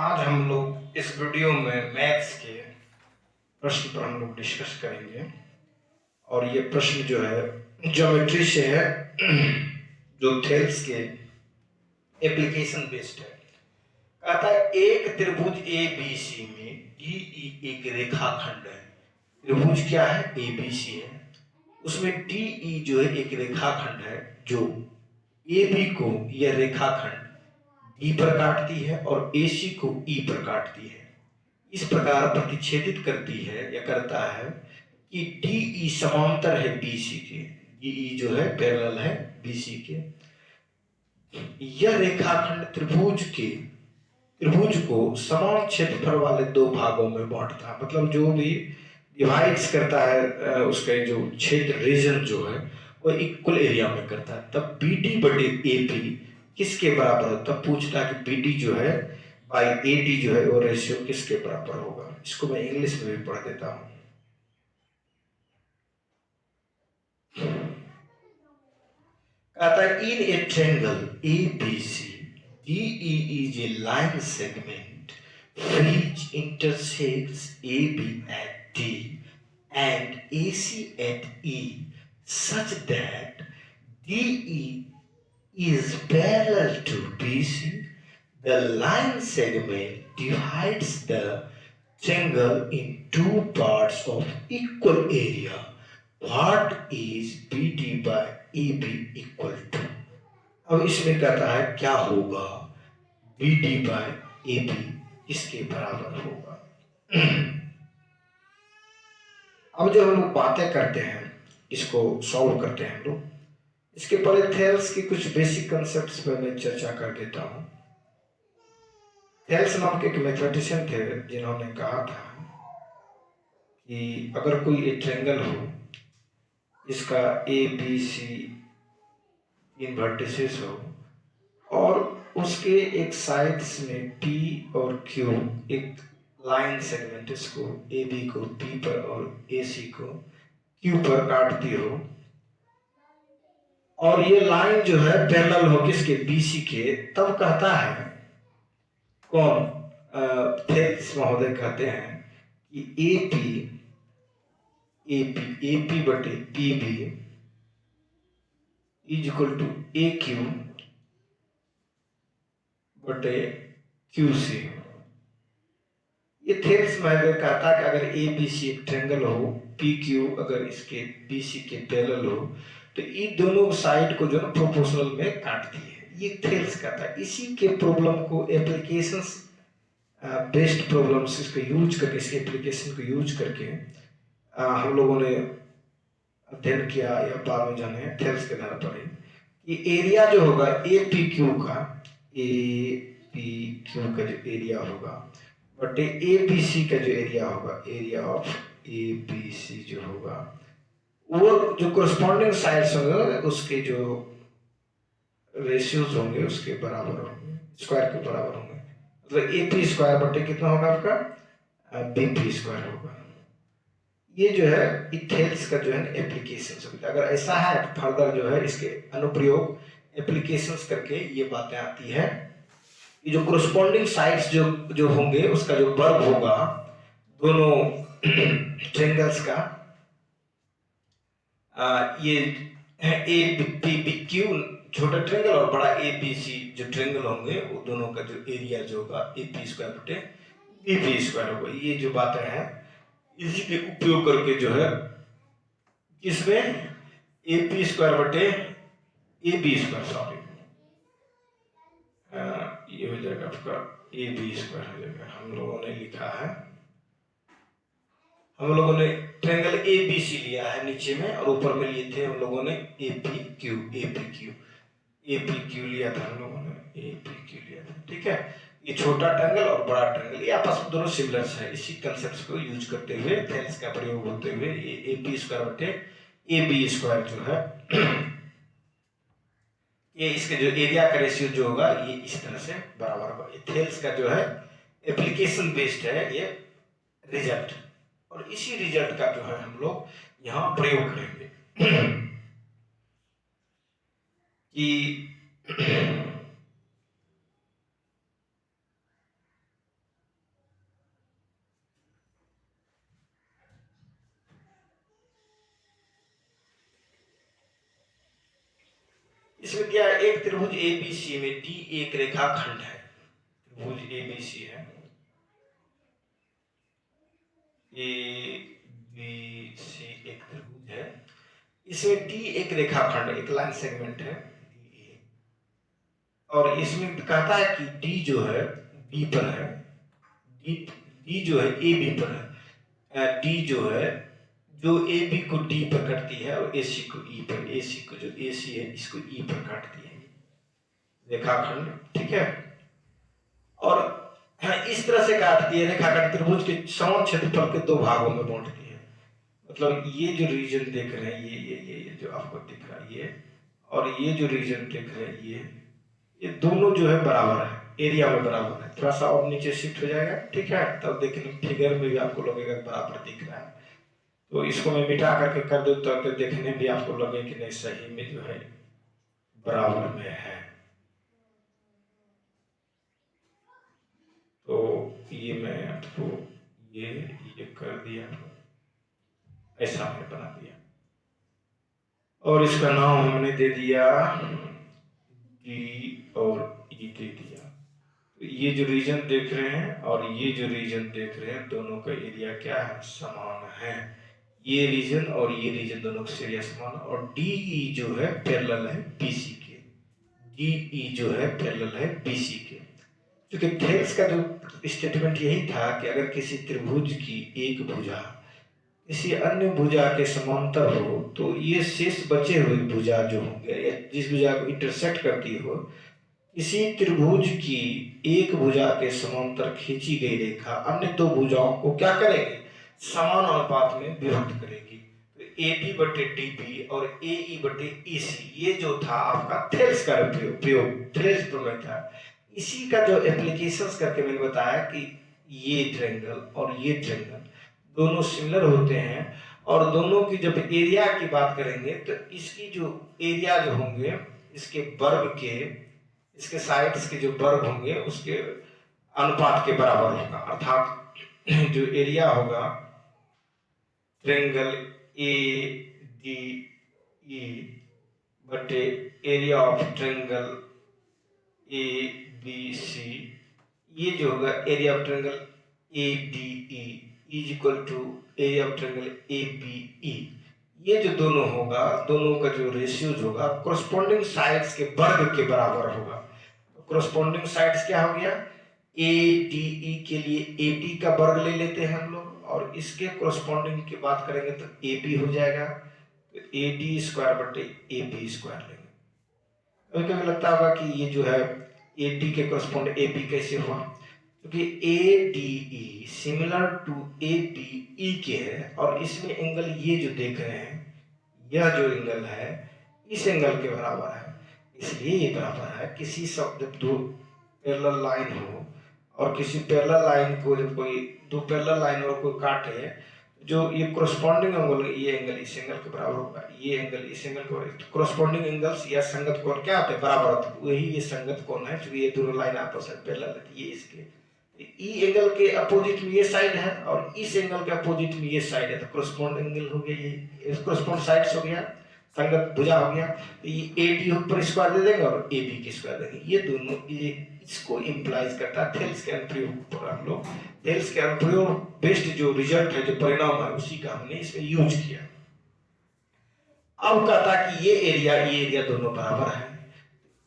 आज हम लोग इस वीडियो में मैथ्स के प्रश्न पर हम लोग डिस्कस करेंगे। और ये प्रश्न जो है ज्योमेट्री से है, जो थेल्स के एप्लीकेशन बेस्ड है। कहता है एक त्रिभुज ए बी सी में डी ई एक रेखाखंड है। त्रिभुज क्या है? ए बी सी है। उसमें डी ई जो है एक रेखाखंड है जो ए बी को यह रेखाखंड डी पर काटती है और ए सी को ई पर काटती है। इस प्रकार प्रतिच्छेदित करती है या करता है कि डी ई समांतर है बी सी के। डी ई जो है पैरेलल है बी सी के। यह रेखाखंड त्रिभुज को समान क्षेत्रफल वाले दो भागों में बांटता है। मतलब जो भी डिवाइड्स करता है उसका जो क्षेत्र रीजन जो है वो इक्वल एरिया में करता है। तब बी डी बटे ए पी किसके बराबर है? तब पूछता है कि बी डी जो है बाई ए डी जो है वो रेशियो किसके बराबर होगा। इसको मैं इंग्लिश में भी पढ़ देता हूं। कहता है in a triangle A B C D E is a line segment which intersects AB at D and AC at E such that DE is parallel to BC. The line segment divides the triangle in two parts of equal area. What is BD by AB equal to? अब इसमें कहता है क्या होगा BD by AB किसके बराबर होगा। अब जब हम लोग बातें करते हैं, इसको सॉल्व करते हैं हम लोग, इसके पहले थेल्स की कुछ बेसिक कंसेप्ट्स पर मैं चर्चा कर देता हूं। थेल्स नाम के एक मैथमेटिशियन थे जिन्होंने कहा था कि अगर कोई एक ट्रायंगल हो, इसका ए बी सी तीन वर्टिसेस हो और उसके एक साइड्स में पी और क्यू एक लाइन सेगमेंट इसको ए बी को पी पर और ए सी को क्यू पर काटती हो और ये लाइन जो है पैरेलल हो किसके? बी सी के। तब कहता है कौन? थेल्स महोदय कहते हैं कि ए पी बटे P B is equal to A Q बटे क्यू सी। ये थेल्स महोदय कहता है कि अगर ए बी सी एक ट्रायंगल हो, पी क्यू अगर इसके बी सी के पैरेलल हो तो ये दोनों साइड को जो है प्रोपोर्शनल में काटती है। ये थेल्स कहता है। इसी के प्रॉब्लम को एप्लीकेशंस बेस्ड प्रॉब्लम्स इसको यूज करके, इसके एप्लीकेशन को यूज करके हम लोगों ने अध्ययन किया या बाद में जाने थेल्स के आधार पर ही ये एरिया जो होगा ए पी क्यू का, ए पी क्यू का जो एरिया होगा बट ए बी सी का जो एरिया होगा, area of A B C जो होगा वो जो कोरस्पॉन्डिंग साइड्स होंगे उसके जो रेशियोज होंगे उसके बराबर होंगे, स्क्वायर के बराबर होंगे। मतलब ए पी स्क्वायर बटे कितना होगा आपका? बी पी स्क्वायर होगा। ये जो है थेल्स का जो है एप्लीकेशन होता है। अगर ऐसा है तो फर्दर जो है इसके अनुप्रयोग एप्लीकेशंस करके ये बातें आती है। ये जो कोरस्पॉन्डिंग साइड्स जो होंगे उसका जो वर्ग होगा दोनों ट्रायंगल्स का, ये ए पी बी क्यू छोटा ट्रायंगल और बड़ा ए बी सी जो ट्रायंगल होंगे वो दोनों का जो एरिया जो होगा ए पी स्क्वायर बटे बी पी स्क्वायर होगा। ये जो बातें हैं इसी के उपयोग करके जो है किसमें ए पी स्क्वायर बटे ए बी स्क्वायर, सॉरी ये हो जाएगा आपका ए बी स्क्वायर हो जाएगा। हम लोगों ने लिखा है, हम लोगों ने ट्रायंगल ए बी सी लिया है नीचे में और ऊपर में लिए थे हम लोगों ने ए पी क्यू लिया था हम लोगों ने, ए पी क्यू लिया था। ठीक है, ये छोटा ट्रायंगल और बड़ा ट्रायंगल ये आपस में दोनों सिमिलर है। इसी कंसेप्ट को यूज करते हुए थेल्स का प्रयोग होते हुए ये ए पी स्क्वायर बटे ए बी स्क्वायर जो है ये इसके जो एरिया का रेशियो जो होगा ये इस तरह से बराबर होगा। ये थेल्स का जो है एप्लीकेशन बेस्ड है ये रिजल्ट, और इसी रिजल्ट का जो है हम लोग यहाँ प्रयोग करेंगे कि इसमें दिया है एक त्रिभुज एबीसी में डी एक रेखाखंड है। त्रिभुज एबीसी है, एबीसी एक त्रिभुज है, इसमें डी एक रेखाखंड, एक लाइन सेगमेंट है डी, और इसमें कहता है कि डी जो है बी पर है, डी जो है ए बी पर है, डी जो है जो ए बी को डी पर काटती है और ए सी को ई पर, ए सी को जो ए सी है इसको ई पर काटती है रेखाखंड, ठीक है। और इस तरह से काटती है रेखाखंड, त्रिभुज के समान क्षेत्रफल के दो भागों में बांटती है। मतलब ये जो रीजन देख रहे हैं ये जो आपको दिख रहा है ये, और ये जो रीजन देख रहे हैं ये दोनों जो है बराबर है, एरिया में बराबर है। थोड़ा सा और नीचे शिफ्ट हो जाएगा, ठीक है, तब देखने फिगर में भी आपको लगेगा बराबर दिख रहा है। तो इसको मैं मिटा करके कर दूं तो देखने भी आपको लगे कि नहीं सही में जो है बराबर में है। तो ये मैं आपको ये कर दिया, ऐसा मैंने बना दिया, और इसका नाम हमने दे दिया डी और ई दे दिया। तो ये जो रीजन देख रहे हैं और ये जो रीजन देख रहे हैं दोनों का एरिया क्या है, समान है। ये रीजन और ये रीजन दोनों का एरिया समान, और डी ई जो है पैरेलल है बीसी के, डी ई जो है पैरेलल है बीसी के। क्योंकि थेल्स का जो स्टेटमेंट यही था कि अगर किसी त्रिभुज की एक भुजा किसी अन्य भुजा के समांतर हो तो ये शेष बचे हुए भुजा जो होंगे या जिस भुजा को इंटरसेक्ट करती हो, इसी त्रिभुज की एक भुजा के समांतर खींची गई रेखा अन्य दो भुजाओं को क्या करेगी, समान अनुपात में विभक्त करेगी। तो ए डी बटे डी बी और ए ई बटे ई सी, ये जो था आपका थेल्स का प्रयोग थेल्स प्रमेय था। इसी का जो एप्लीकेशंस करके मैंने बताया कि ये ट्रायंगल और ये ट्रायंगल दोनों सिमिलर होते हैं, और दोनों की जब एरिया की बात करेंगे तो इसकी जो एरिया जो होंगे इसके वर्ग के, इसके साइड्स के जो वर्ग होंगे उसके अनुपात के बराबर होगा। अर्थात जो एरिया होगा ट्रायंगल ए डी ई बटे area of triangle A B C, ये जो होगा area of triangle A D E is equal to area of triangle A B E. ये जो दोनों होगा दोनों का जो रेशियोज होगा कोरस्पोंडिंग साइड्स के वर्ग के बराबर होगा। कोरस्पोंडिंग साइड्स क्या हो गया, ए डी ई के लिए ए डी का वर्ग ले लेते हैं हम लोग, और इसके कोरस्पोंडिंग की बात करेंगे तो ए बी हो जाएगा, तो ए डी स्क्वायर बटे ए बी स्क्वायर लेंगे। कभी कभी लगता होगा कि ये जो है ए डी के कोरस्पोंड ए बी कैसे हुआ, क्योंकि A D E similar to A D E के है, और इसमें एंगल ये जो देख रहे हैं यह जो एंगल है इस एंगल के बराबर है, इसलिए ये बराबर है। किसी शब्द दो पैरेलल लाइन हो और किसी पैरेलल लाइन को जब कोई दो पैरेलल लाइन और कोई काटे, जो ये कोरस्पोंडिंग एंगल ये एंगल इस एंगल के बराबर होगा, ये एंगल इस एंगल के बराबर। कोरस्पोंडिंग एंगल्स या संगत कोण क्या होते हैं, बराबर होते हैं, वही ये संगत कोण है, क्योंकि ये दोनों लाइन आपस में पैरेलल है। ये इसके ई एंगल के अपोजिट में ये साइड है और इस एंगल के अपोजिट में ये साइड है, तो कोरस्पोंड एंगल हो गया, ये कोरस्पोंड साइड्स हो गया, संगत भुजा हो गया। तो ये ए डी ऊपर स्क्वायर दे देंगे और ए बी के स्क्वायर देंगे, ये दोनों ये इसको इंप्लाइज करता है थेल्स के अनुप्रयोग पर। हम लोग थेल्स के अनुप्रयोग बेस्ड जो रिजल्ट है जो परिणाम है उसी का हमने इसमें यूज किया। अब कहता कि ये एरिया दोनों बराबर है,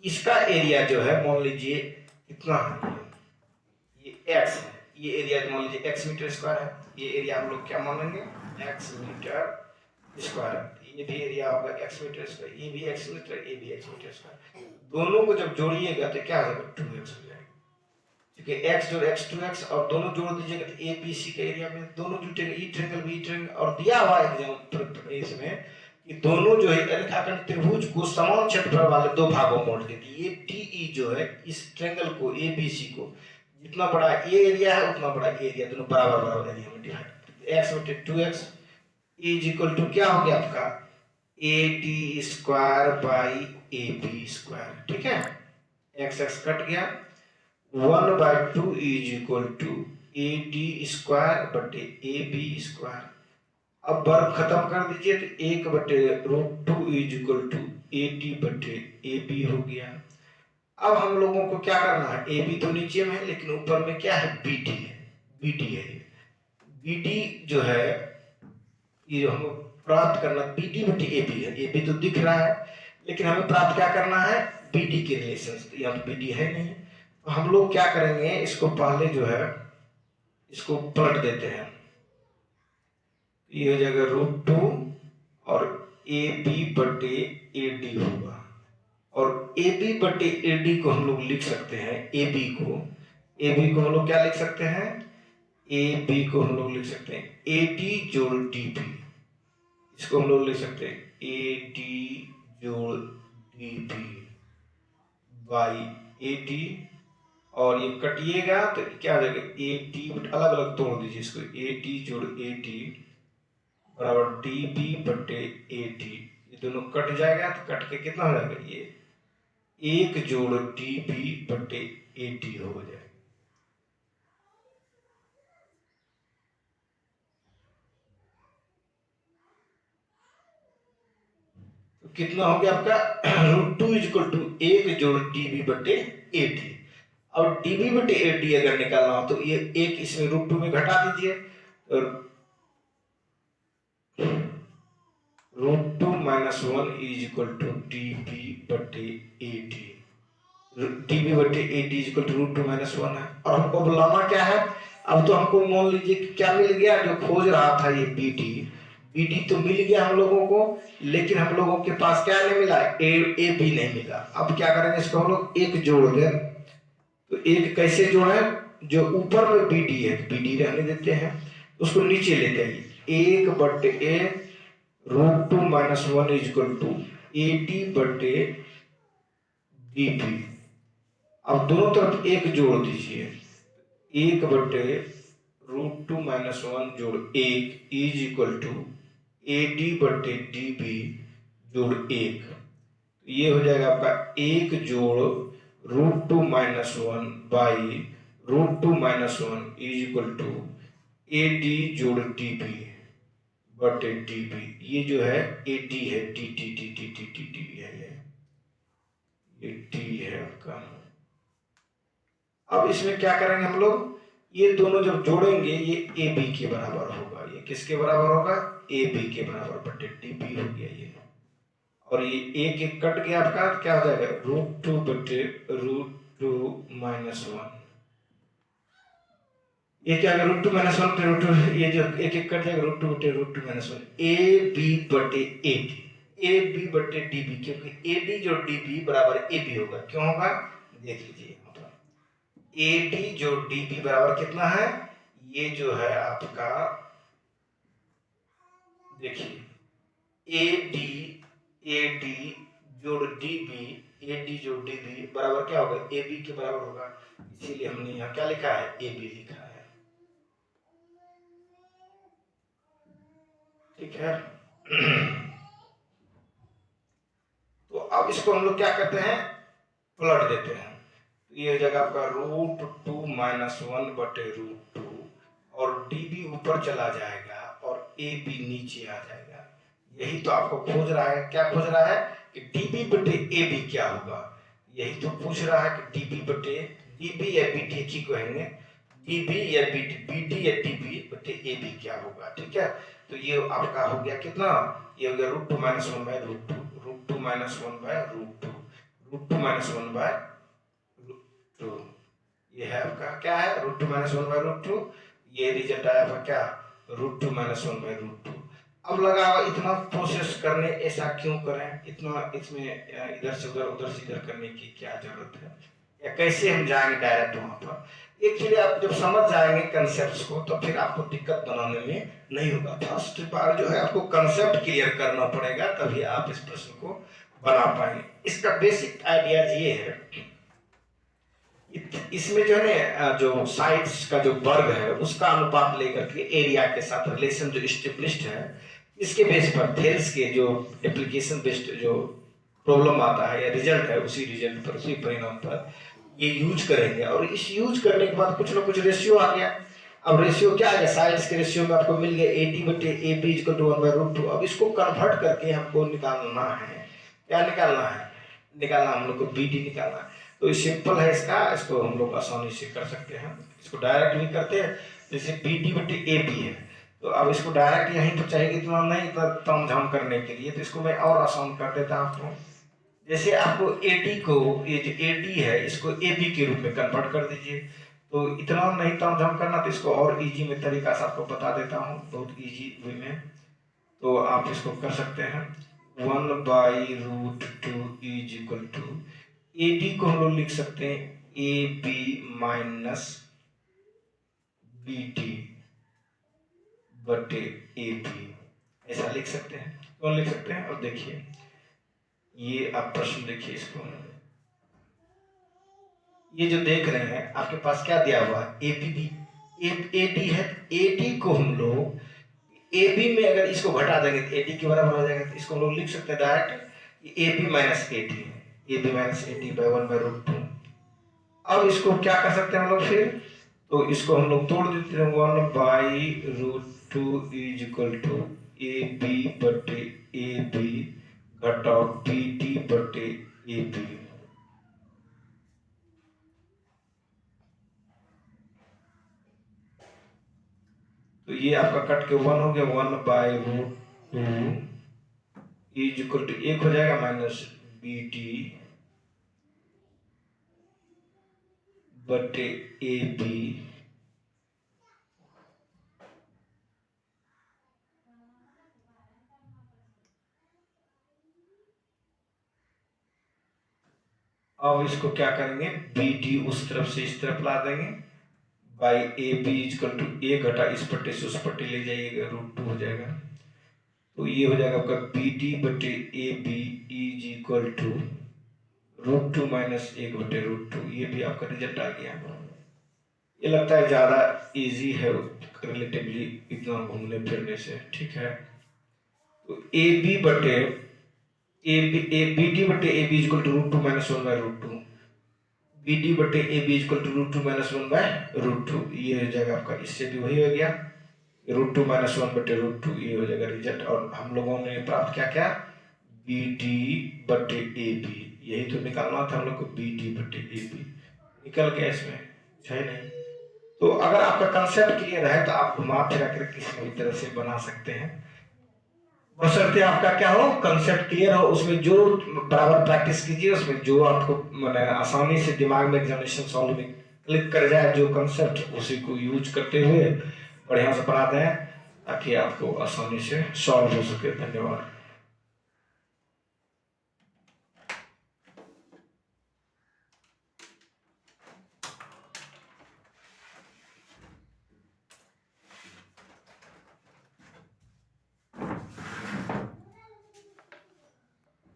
इसका एरिया जो है मान लीजिए कितना है, एक्स है, ये एरिया मान लीजिए एक्स मीटर स्क्वायर है, ये एरिया हम लोग क्या मानेंगे एक्स मीटर स्क्वायर, ये भी एरिया होगा एक्स मीटर स्क्वायर, ये भी एक्स मीटर, ये भी एक्स मीटर स्क्वायर। दोनों को जब जोड़िएगा तो क्या होगा 2x हो जाएगा, क्योंकि x जोड़ x 2x और दोनों जोड़ दीजिएगा तो ए बी सी के एरिया में दोनों जुटेंगे, ई ट्रायंगल बी ट्रायंगल। और दिया हुआ एग्जांपल इसमें कि दोनों जो है रेखाखंड त्रिभुज को समान क्षेत्रफल वाले दो भागों में बांट देती है। ये डी जो है इस ट्रायंगल को ए बी सी को जितना बड़ा ये एरिया है उतना बड़ा एरिया, दोनों बराबर बराबर एरिया में डिवाइड, x बटे 2x इज इक्वल टू क्या हो गया आपका A D square by A B square, ठीक है, x x कट गया, 1/2 is equal to A D square बटे ए बी स्क्वायर। अब वर्ग खत्म कर दीजिए तो 1/√2 इज इक्वल टू AD बटे AB हो गया। अब हम लोगों को क्या करना है, AB तो नीचे में है लेकिन ऊपर में क्या है, BD है, BD है। BD जो है ये जो हमें प्राप्त करना, BD बटे AB है, AB तो दिख रहा है लेकिन हमें प्राप्त क्या करना है, BD के रिलेशन। तो यहाँ BD है नहीं, तो हम लोग क्या करेंगे, इसको पहले जो है इसको पलट देते हैं। ये हो जाएगा √2 और AB बटे AD होगा। और AB बटे AD को हम लोग लिख सकते हैं, AB को हम लोग क्या लिख सकते हैं, AB को हम लोग लिख सकते हैं AD जोड़ DB। इसको हम लोग लिख सकते हैं AD जोड़ DB बाई AD। और ये कटिएगा तो क्या हो जाएगा, AD अलग अलग तोड़ दीजिए इसको, AD जोड़ AD बराबर DB बटे AD। ये दोनों कट जाएगा तो कट के कितना हो जाएगा, ये 1 जोड़ DB बटे AD हो जाएगा। तो कितना हो गया आपका, √2 = 1 जोड़ DB बटे AD। अब DB बटे AD अगर निकालना हो तो ये एक इसमें √2 में घटा दीजिए, √2 - 1 = DB बटे AD। DB बटे AD = √2 - 1 है। और हमको बुलाना क्या है, अब तो हमको मान लीजिए कि क्या मिल गया, जो खोज रहा था ये BD तो मिल गया हम लोगों को, लेकिन हम लोगों के पास क्या नहीं मिला, AB नहीं मिला। अब क्या करेंगे, इसको हम लोग एक जोड़ दें। तो एक कैसे जोड़े, जो ऊपर में BD है BD रहने देते हैं, उसको नीचे लेते हैं, 1 बटे √2 - 1 = AD बटे DB। अब दोनों तरफ एक जोड़ दीजिए, 1 बटे √2 - 1 जोड़ 1 = AD बटे DB जोड़ 1। ये हो जाएगा आपका 1 जोड़ √2 - 1 बाई √2 - 1 = AD जोड़ DB बटे DB। ये जो है AD है, D है, ये D है आपका। अब इसमें क्या करेंगे हम लोग, ये दोनों जब जोड़ेंगे ये AB के बराबर होगा। ये किसके बराबर होगा, AB के बराबर बटे DB हो गया ये। और ये एक एक कट गया आपका, क्या हो जाएगा, √2 बटे √2 - 1। ये क्या है, √2 - 1 बटे √2, ये जो एक एक कट जाएगा, √2 बटे √2 - 1 AB बटे AD, AB बटे DB, क्योंकि AD जो DB बराबर AB होगा। क्यों होगा, देख लीजिए, AD जो DB बराबर कितना है, ये जो है आपका देखिए AD जोड़ DB, AD जोड़ DB बराबर क्या होगा, AB के बराबर होगा। इसीलिए हमने यहाँ क्या लिखा है, AB लिखा है। ठीक है। तो अब इसको हम लोग क्या करते हैं, पलट देते हैं। ये हो जाएगा आपका √2 - 1 बटे √2 और DB ऊपर चला जाएगा और AB नीचे आ जाएगा। यही तो आपको खोज रहा है, क्या खोज रहा है कि DB बटे AB क्या होगा। यही तो पूछ रहा है कि DB बटे DB या BD की कहेंगे, DB या BD या DB बटे AB क्या होगा। ठीक है, तो ये आपका हो गया कितना, ये हो गया √2 - 1 बाय √2, √2 - 1 बाय √2, √2 - 1 बाय √2। ये है आपका क्या है, √2 - 1 बाय √2। ये रिजल्ट आया आपका क्या, √2 - 1 बाय √2। अब लगा इतना प्रोसेस करने, ऐसा क्यों करें, इतना इसमें इधर से उधर से इधर करने की क्या जरूरत है, या कैसे हम जाएंगे डायरेक्ट वहां पर। एक्चुअली आप जब समझ जाएंगे कंसेप्ट्स को तो फिर आपको दिक्कत बनाने में नहीं होगा। फर्स्ट बार जो है आपको कंसेप्ट क्लियर करना पड़ेगा, तभी आप इस प्रश्न को बना पाएंगे। इसका बेसिक आइडिया ये है, इसमें जो है जो साइड्स का जो वर्ग है उसका अनुपात लेकर के एरिया के साथ रिलेशन जो एस्टेब्लिश्ड है, इसके बेस पर थेल्स के जो एप्लीकेशन बेस्ड जो प्रॉब्लम आता है या रिजल्ट है, उसी रिजल्ट पर, उसी परिणाम पर ये यूज करेंगे। और इस यूज करने के बाद कुछ ना कुछ रेशियो आ गया। अब रेशियो क्या है, साइड्स के रेशियो में आपको मिल गया AD बटे AB = 1/√2। अब इसको कन्वर्ट करके हमको निकालना है क्या निकालना है, निकालना हम लोग को बी डी निकालना है। तो सिंपल है इसका, इसको हम लोग आसानी से कर सकते हैं। इसको डायरेक्ट भी करते हैं, जैसे बी डी बटे ए बी है, तो अब इसको डायरेक्ट यहीं पर चाहिए इतना नहीं, इतना तामझाम करने के लिए, तो इसको मैं और आसान कर देता हूँ आपको। जैसे आपको ए डी को, ये जो ए डी है इसको ए बी के रूप में कन्वर्ट कर दीजिए, तो इतना नहीं तामझाम करना, तो इसको और इजी में तरीका से आपको बता देता हूँ, बहुत इजी वे में, तो आप इसको कर सकते हैं। 1/√2 is equal to A D को हम लोग लिख सकते हैं A B minus B D बटे ए बी, ऐसा लिख सकते हैं। कौन लिख सकते हैं? और देखिए ये आप प्रश्न देखिए, इसको ये जो देख रहे हैं आपके पास क्या दिया हुआ है, ए बी ए डी है, ए डी को हम लोग ए बी में अगर इसको घटा देंगे तो ए डी के बराबर हो जाएगा, तो इसको हम लोग लिख सकते हैं direct A B minus A D, A B minus A D by 1/√2। अब इसको क्या कर सकते हैं हम लोग फिर, तो इसको हम लोग तोड़ देते हैं, 1/√2 is equal to A B बटे ए बी घटाओ बी डी बटे ए बी। तो ये आपका कट के 1 हो गया, 1/√2 इज इक्वल टू 1 हो जाएगा माइनस बी डी बटे ए बी अब इसको क्या करेंगे, बी डी उस तरफ से इस तरफ ला देंगे, by A B is equal to A घटा इस पट्टे से उस पट्टे ले जाइएगा, √2 हो जाएगा। तो ये हो जाएगा आपका बी डी बटे A B is equal to √2 minus 1 बटे √2। ये भी आपका रिजल्ट आ गया। ये लगता है ज़्यादा इजी है रिलेटिवली, इतना घूमने फिरने से, ठीक है। तो ए बी बटे बी डी बटे A B is equal to √2 minus 1/√2, B D बटे A B is equal to √2 minus 1/√2, ये हो जाएगा आपका, इससे भी वही हो गया, √2 माइनस 1 बटे √2, ये हो जाएगा रिजल्ट। और हम लोगों ने प्राप्त क्या क्या, बी डी बटे ए बी, यही तो निकालना था हम लोग को, बी डी बटे ए बी निकल गया, इसमें है नहीं। तो अगर आपका कंसेप्ट क्लियर है तो आप घुमा फिरा कर किसी भी तरह से बना सकते हैं, बशर्ते आपका क्या हो, कंसेप्ट क्लियर हो, उसमें जो बराबर प्रैक्टिस कीजिए, उसमें जो आपको मैंने आसानी से दिमाग में एग्जामिनेशन सॉल्व में क्लिक कर जाए जो कंसेप्ट, उसी को यूज करते हुए बढ़िया से पढ़ाते हैं ताकि आपको आसानी से सॉल्व हो सके। धन्यवाद।